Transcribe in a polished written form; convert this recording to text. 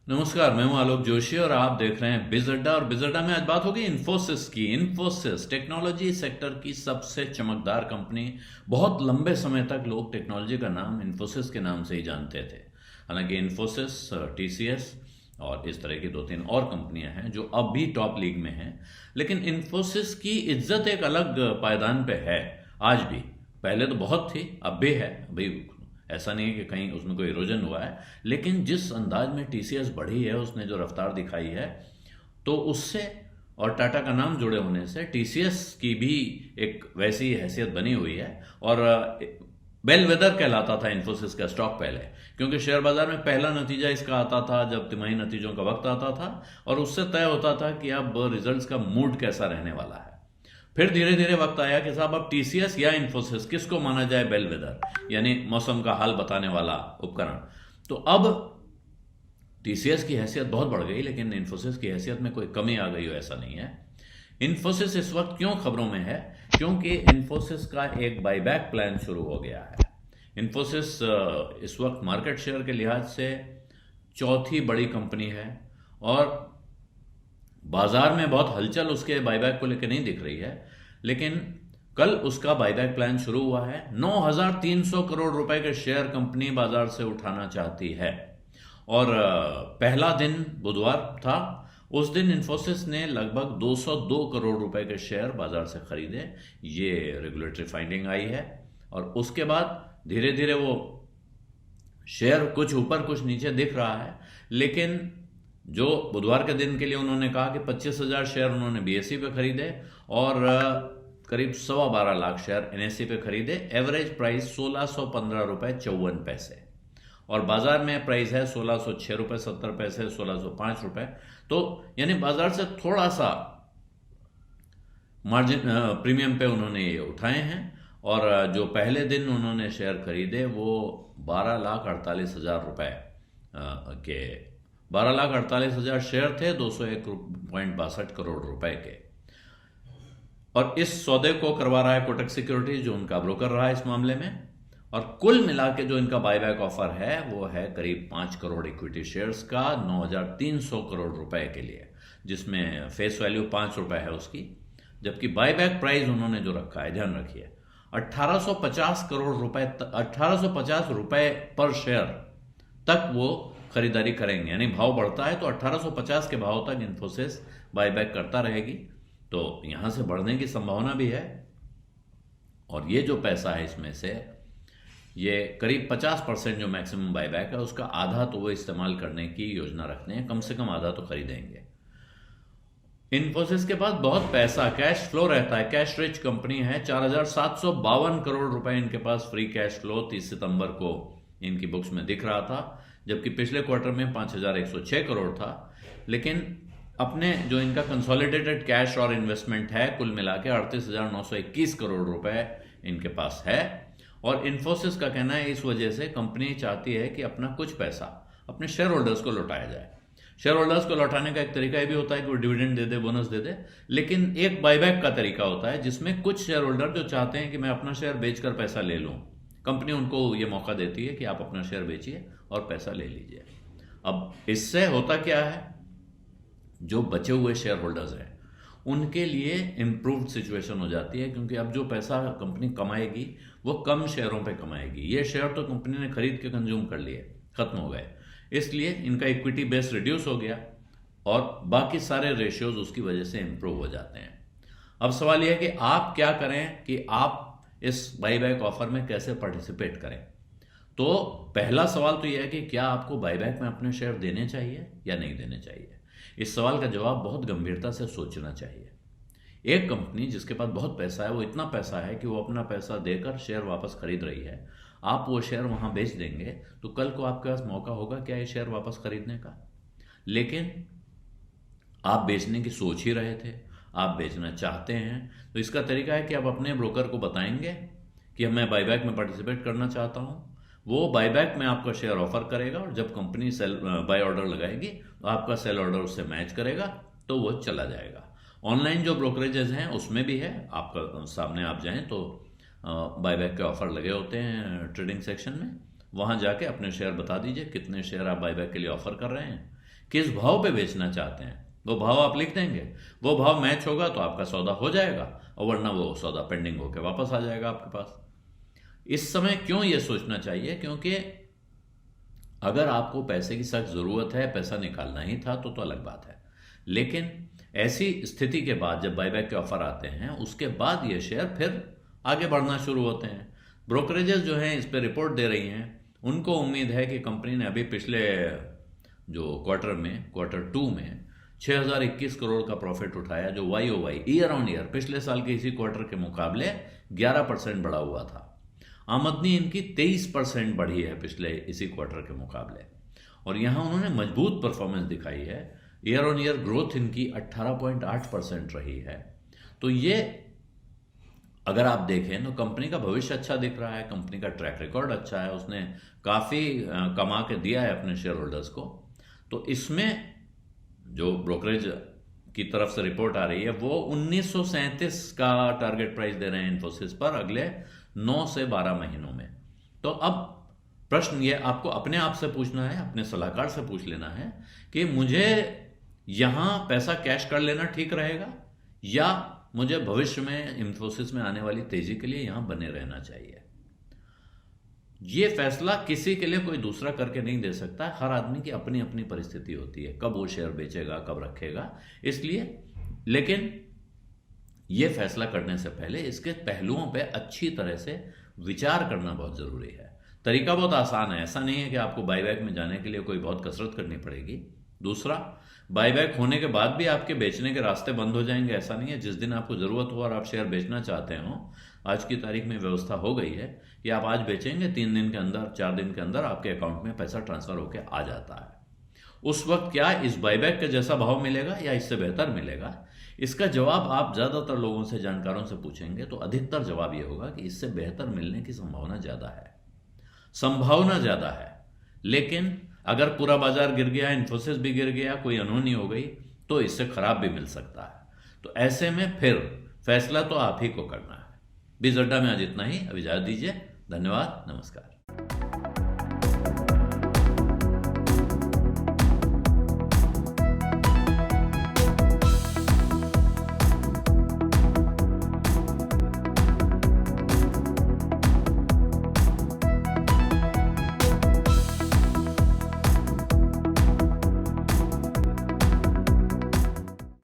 नमस्कार, मैं हूं आलोक जोशी और आप देख रहे हैं बिज अड्डा। और बिज अड्डा में आज बात होगी इन्फोसिस की। इन्फोसिस टेक्नोलॉजी सेक्टर की सबसे चमकदार कंपनी। बहुत लंबे समय तक लोग टेक्नोलॉजी का नाम इन्फोसिस के नाम से ही जानते थे। हालांकि इन्फोसिस, टीसीएस और इस तरह की दो तीन और कंपनियां हैं जो अब भी टॉप लीग में हैं। लेकिन इन्फोसिस की इज्जत एक अलग पायदान पे है आज भी। पहले तो बहुत थी, अब भी है। अभी ऐसा नहीं है कि कहीं उसमें कोई इरोजन हुआ है, लेकिन जिस अंदाज में टीसीएस बढ़ी है, उसने जो रफ्तार दिखाई है, तो उससे और टाटा का नाम जुड़े होने से टीसीएस की भी एक वैसी हैसियत बनी हुई है। और बेल वेदर कहलाता था इन्फोसिस का स्टॉक पहले, क्योंकि शेयर बाजार में पहला नतीजा इसका आता था जब तिमाही नतीजों का वक्त आता था, और उससे तय होता था कि अब रिजल्ट्स का मूड कैसा रहने वाला है। फिर धीरे धीरे वक्त आया कि साहब अब टीसीएस या इन्फोसिस किसको माना जाए बेलवेदर, यानी मौसम का हाल बताने वाला उपकरण। तो अब टीसीएस की हैसियत बहुत बढ़ गई, लेकिन इन्फोसिस की हैसियत में कोई कमी आ गई हो ऐसा नहीं है। इन्फोसिस इस वक्त क्यों खबरों में है? क्योंकि इन्फोसिस का एक बाईबैक प्लान शुरू हो गया है। इन्फोसिस इस वक्त मार्केट शेयर के लिहाज से चौथी बड़ी कंपनी है, और बाजार में बहुत हलचल उसके बाईबैक को लेकर नहीं दिख रही है। लेकिन कल उसका बाईबैक प्लान शुरू हुआ है। 9,300 करोड़ रुपए के शेयर कंपनी बाजार से उठाना चाहती है। और पहला दिन बुधवार था। उस दिन इन्फोसिस ने लगभग 202 करोड़ रुपए के शेयर बाजार से खरीदे। ये रेगुलेटरी फाइंडिंग आई है। और उसके बाद धीरे धीरे वो शेयर कुछ ऊपर कुछ नीचे दिख रहा है। लेकिन जो बुधवार के दिन के लिए उन्होंने कहा कि 25,000 शेयर उन्होंने बीएसई पे खरीदे, और करीब 12.25 लाख शेयर एनएसई पे खरीदे। एवरेज प्राइस 1615 रुपए 54 पैसे, और बाजार में प्राइस है 1606 रुपए 70 पैसे, 1605 रुपए। तो यानी बाजार से थोड़ा सा मार्जिन प्रीमियम पे उन्होंने ये उठाए हैं। और जो पहले दिन उन्होंने शेयर खरीदे वो 12,48,000 रुपए के 12,48,000 शेयर थे, 201.62 करोड़ रुपए के। और इस सौदे को करवा रहा है कोटक सिक्योरिटीज, जो उनका ब्रोकर रहा है इस मामले में। और कुल मिला के जो इनका बायबैक ऑफर है वो है करीब 5 करोड़ इक्विटी शेयर्स का 9,300 करोड़ रुपए के लिए, जिसमें फेस वैल्यू 5 रुपए है उसकी। जबकि बायबैक प्राइस उन्होंने जो रखा है, ध्यान रखिए, 1850 करोड़ रुपए, 1850 रुपए पर शेयर तक वो खरीदारी करेंगे। यानी भाव बढ़ता है तो 1850 के भाव तक इन्फोसिस बायबैक करता रहेगी। तो यहां से बढ़ने की संभावना भी है। और ये जो पैसा है इसमें से, ये करीब 50% जो मैक्सिमम बायबैक है उसका आधा तो वो इस्तेमाल करने की योजना रखते हैं, कम से कम आधा तो खरीदेंगे। इन्फोसिस के पास बहुत पैसा, कैश फ्लो रहता है, कैश रिच कंपनी है। 4,752 करोड़ रुपए इनके पास फ्री कैश फ्लो 30 सितंबर को इनकी बुक्स में दिख रहा था, जबकि पिछले क्वार्टर में 5,106 करोड़ था। लेकिन अपने जो इनका कंसोलिडेटेड कैश और इन्वेस्टमेंट है, कुल मिला के 38,921 करोड़ रुपए इनके पास है। और इन्फोसिस का कहना है इस वजह से कंपनी चाहती है कि अपना कुछ पैसा अपने शेयर होल्डर्स को लौटाया जाए। शेयर होल्डर्स को लौटाने का एक तरीका ये भी होता है कि वो डिविडेंड दे दे, बोनस दे दे। लेकिन एक बायबैक का तरीका होता है जिसमें कुछ शेयर होल्डर जो चाहते हैं कि मैं अपना शेयर बेचकर पैसा ले लूं, कंपनी उनको ये मौका देती है कि आप अपना शेयर बेचिए और पैसा ले लीजिए। अब इससे होता क्या है, जो बचे हुए शेयर होल्डर्स हैं उनके लिए इम्प्रूव्ड सिचुएशन हो जाती है, क्योंकि अब जो पैसा कंपनी कमाएगी वो कम शेयरों पे कमाएगी। ये शेयर तो कंपनी ने खरीद के कंज्यूम कर लिए, खत्म हो गए, इसलिए इनका इक्विटी बेस रिड्यूस हो गया और बाकी सारे रेशियोज उसकी वजह से इंप्रूव हो जाते हैं। अब सवाल यह है कि आप क्या करें, कि आप इस बाईबैक ऑफर में कैसे पार्टिसिपेट करें। तो पहला सवाल तो यह है कि क्या आपको बाईबैक में अपने शेयर देने चाहिए या नहीं देने चाहिए। इस सवाल का जवाब बहुत गंभीरता से सोचना चाहिए। एक कंपनी जिसके पास बहुत पैसा है, वो इतना पैसा है कि वो अपना पैसा देकर शेयर वापस खरीद रही है, आप वो शेयर वहां बेच देंगे तो कल को आपके पास मौका होगा क्या ये शेयर वापस खरीदने का। लेकिन आप बेचने की सोच ही रहे थे, आप बेचना चाहते हैं, तो इसका तरीका है कि आप अपने ब्रोकर को बताएंगे कि मैं बाईबैक में पार्टिसिपेट करना चाहता हूं। वो बाईबैक में आपका शेयर ऑफर करेगा, और जब कंपनी सेल बाय ऑर्डर लगाएगी तो आपका सेल ऑर्डर उससे मैच करेगा, तो वो चला जाएगा। ऑनलाइन जो ब्रोकरेजेस हैं उसमें भी है, आपका सामने आप जाएं तो बाईबैक के ऑफर लगे होते हैं ट्रेडिंग सेक्शन में। वहां जाके अपने शेयर बता दीजिए कितने शेयर आप बाईबैक के लिए ऑफर कर रहे हैं। किस भाव पे बेचना चाहते हैं, वो भाव आप लिख देंगे। वो भाव मैच होगा तो आपका सौदा हो जाएगा, और वरना वो सौदा पेंडिंग होकर वापस आ जाएगा आपके पास। इस समय क्यों ये सोचना चाहिए, क्योंकि अगर आपको पैसे की सख्त ज़रूरत है, पैसा निकालना ही था तो अलग बात है। लेकिन ऐसी स्थिति के बाद जब बायबैक के ऑफर आते हैं, उसके बाद ये शेयर फिर आगे बढ़ना शुरू होते हैं। ब्रोकरेजेस जो हैं इस पर रिपोर्ट दे रही हैं, उनको उम्मीद है कि कंपनी ने अभी पिछले जो क्वार्टर 2 में 6021 करोड़ का प्रॉफिट उठाया, जो YOY ईयर ऑन ईयर पिछले साल के इसी क्वार्टर के मुकाबले 11% बढ़ा हुआ था। आमदनी इनकी 23% बढ़ी है पिछले इसी क्वार्टर के मुकाबले, और यहाँ उन्होंने मजबूत परफॉर्मेंस दिखाई है। ईयर ऑन ईयर ग्रोथ इनकी 18.8% रही है। तो ये अगर आप देखें तो कंपनी का भविष्य अच्छा दिख रहा है, कंपनी का ट्रैक रिकॉर्ड अच्छा है, उसने काफ़ी कमा के दिया है अपने शेयर होल्डर्स को। तो इसमें जो ब्रोकरेज की तरफ से रिपोर्ट आ रही है, वो 1937 का टारगेट प्राइस दे रहे हैं इन्फोसिस पर अगले 9 से 12 महीनों में। तो अब प्रश्न ये आपको अपने आप से पूछना है, अपने सलाहकार से पूछ लेना है कि मुझे यहाँ पैसा कैश कर लेना ठीक रहेगा, या मुझे भविष्य में इन्फोसिस में आने वाली तेजी के लिए यहाँ बने रहना चाहिए। ये फैसला किसी के लिए कोई दूसरा करके नहीं दे सकता। हर आदमी की अपनी अपनी परिस्थिति होती है, कब वो शेयर बेचेगा, कब रखेगा। इसलिए लेकिन ये फैसला करने से पहले इसके पहलुओं पे अच्छी तरह से विचार करना बहुत ज़रूरी है। तरीका बहुत आसान है, ऐसा नहीं है कि आपको बाईबैक में जाने के लिए कोई बहुत कसरत करनी पड़ेगी। दूसरा, बाईबैक होने के बाद भी आपके बेचने के रास्ते बंद हो जाएंगे, ऐसा नहीं है। जिस दिन आपको ज़रूरत हो और आप शेयर बेचना चाहते हो, आज की तारीख में व्यवस्था हो गई है कि आप आज बेचेंगे, 3 दिन के अंदर, 4 दिन के अंदर आपके अकाउंट में पैसा ट्रांसफ़र होकर आ जाता है। उस वक्त क्या इस बाईबैक का जैसा भाव मिलेगा या इससे बेहतर मिलेगा, इसका जवाब आप ज़्यादातर लोगों से, जानकारों से पूछेंगे तो अधिकतर जवाब ये होगा कि इससे बेहतर मिलने की संभावना ज़्यादा है, संभावना ज़्यादा है। लेकिन अगर पूरा बाजार गिर गया, इन्फोसिस भी गिर गया, कोई अनहोनी हो गई, तो इससे खराब भी मिल सकता है। तो ऐसे में फिर फैसला तो आप ही को करना है। बिजअड्डा में आज इतना ही, अब इजाज़त दीजिए। धन्यवाद, नमस्कार।